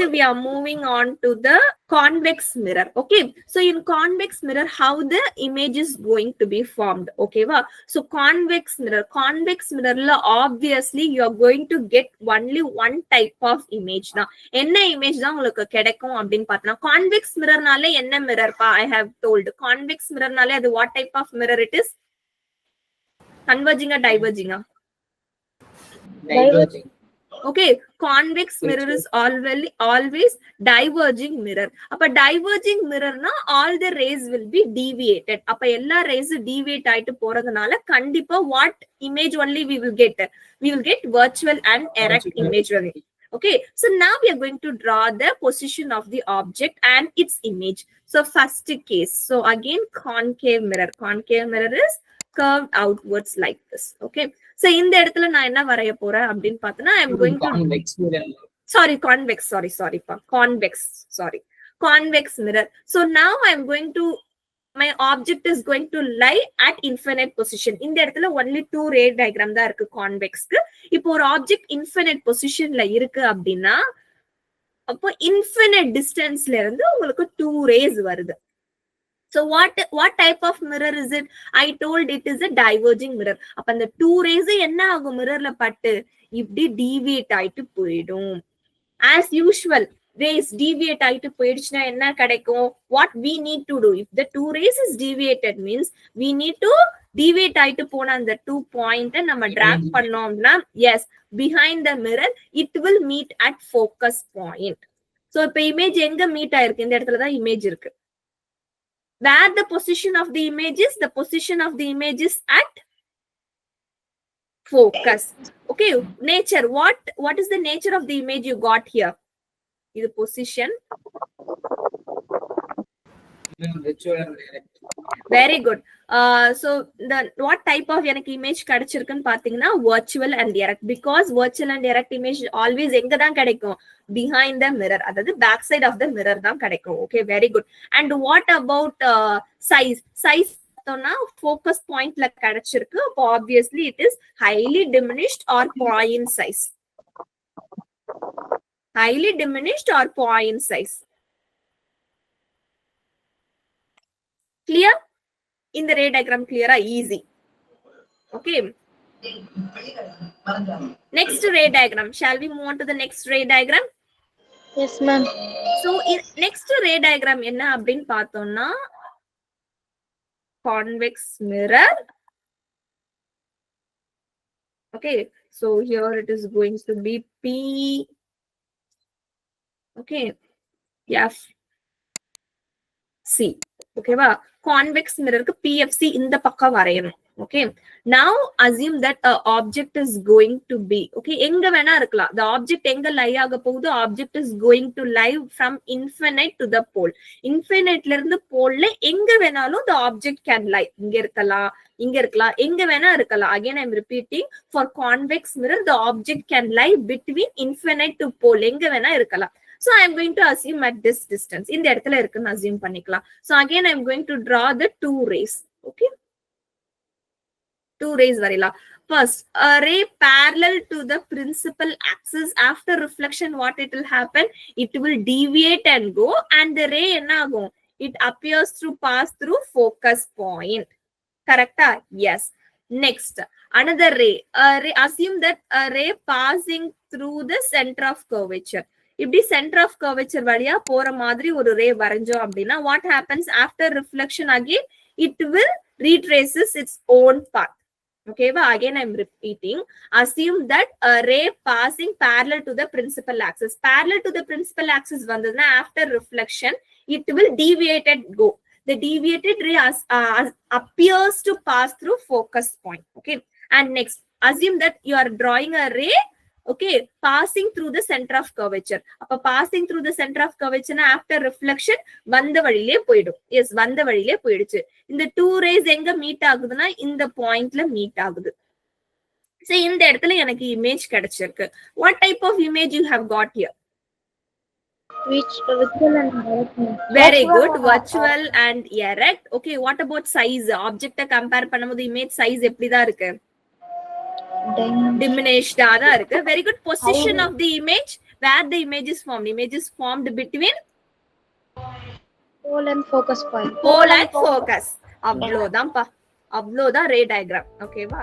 we are moving on to the convex mirror. Okay, so in convex mirror, how the image is going to be formed? Okay, so convex mirror la obviously you are going to get only one type of image na enna image da ungalku kedaikum appdin pathna. Convex mirror nale enna mirror pa? I have told convex mirror nale adu what type of mirror it is? Converging or diverging? Diverging. Okay, convex mirror is always diverging mirror. அப்ப diverging mirror na all the rays will be deviated. அப்ப எல்லா rays deviate ஆயிட்டு போறதுனால கண்டிப்பா what image only we will get virtual and erect image only. Okay, so now we are going to draw the position of the object and its image. So first case, so again concave mirror is curved outwards like this. Okay, so இந்த இடத்துல நான் என்ன வரைய போறேன் அப்படின்னு பார்த்தனா I am going to convex mirror. So now I am going to, my object is going to lie at infinite position. இந்த இடத்துல only two ray diagram தான் இருக்கு convexக்கு. இப்போ ஒரு object infinite positionல இருக்கு அப்படின்னா அப்போ infinite distanceல இருந்து உங்களுக்கு two rays வருது. So what type of mirror is it? I told it is a diverging mirror. அப்ப அந்த two rays என்ன ஆகும் mirrorல பட்டு இப்படி deviate ஆயிட்டு போயிடும். As usual, rays deviate ஆயிட்டு போயிடுச்சுனா என்ன கிடைக்கும்? What we need to do? If the two rays is deviated means we need to deviate ஆயிட்டு போன அந்த 2 point நம்ம drag பண்ணோம்னா yes, behind the mirror it will meet at focus point. So இப்ப image எங்க meet ஆயிருக்கு? இந்த இடத்துல தான் image இருக்கு. Where the position of the image is? The position of the image is at focus. Okay, nature. What is the nature of the image you got here? Is the position. Very good. So the what type of image kadachirukku pathina virtual and erect, because virtual and erect image always enga dhaan kadaikum? Behind the mirror, adha back side of the mirror dhaan kadaikum. Okay, very good. And what about size now focus point la kadachirukku, obviously it is highly diminished or point size. Highly diminished or point size. Clear? In the ray diagram, clear? Easy. Okay. Next ray diagram. Shall we move on to the next ray diagram? Yes, ma'am. So next ray diagram enna appdin paathomna convex mirror. Okay, so here it is going to be P. Okay, F C. Okay va, convex mirror ku PFC இந்த பக்கம் வரையணும். Okay, now assume that a object is going to be, okay, எங்க வேணா இருக்கலாம். The object எங்க lie ஆக போகுது? Object is going to lie from infinite to the pole. Infinite ல இருந்து போல்ல எங்க வேணாலும் the object can lie. இங்க இருக்கலாம், எங்க வேணா இருக்கலாம். Again I am repeating, for convex mirror the object can lie between infinite to pole. எங்க வேணா இருக்கலாம். So I am going to assume at this distance. இந்த இடத்துல இருக்குன்னு assume பண்ணிக்கலாம். So again I am going to draw the two rays. Okay, two rays varila. First, a ray parallel to the principal axis. After reflection, what it will happen? It will deviate and go, and the ray enna agum? It appears to pass through focus point. Correct? Yes. Next, another ray. Assume that a ray passing through the center of curvature. இப்படி center of curvature வழியா போற மாதிரி ஒரு ray வரைஞ்சோம் அப்படின்னா what happens after reflection? Again it will retraces its own path. Okay, but again I am repeating, assume that a ray passing parallel to the principal axis. Parallel to the principal axis vandadna after reflection it will deviate and go. The deviated ray appears to pass through focus point. Okay, and next assume that you are drawing a ray, okay, passing through the center of curvature. அப்ப passing through the center of curvature after reflection வந்த வழியிலே போயிடும். Yes, வந்த வழியிலே போயிடுச்சு. இந்த two rays எங்க meet ஆகுதுன்னா இந்த பாயிண்ட்ல மீட் ஆகுது. So இந்த இடத்துல எனக்கு image கிடைச்சிருக்கு. What type of image you have got here? Which virtual and erect. Very good, virtual and erect. Okay, what about size? Object compare பண்ணும்போது image size எப்படிதான் இருக்கு? Diminished. Very good. Position of the image where the image is formed. Image is formed between Pole and focus point. pole and focus. அவ்வளோதான்ப்பா, அவ்வளோதான் ரே diagram. ஓகேவா?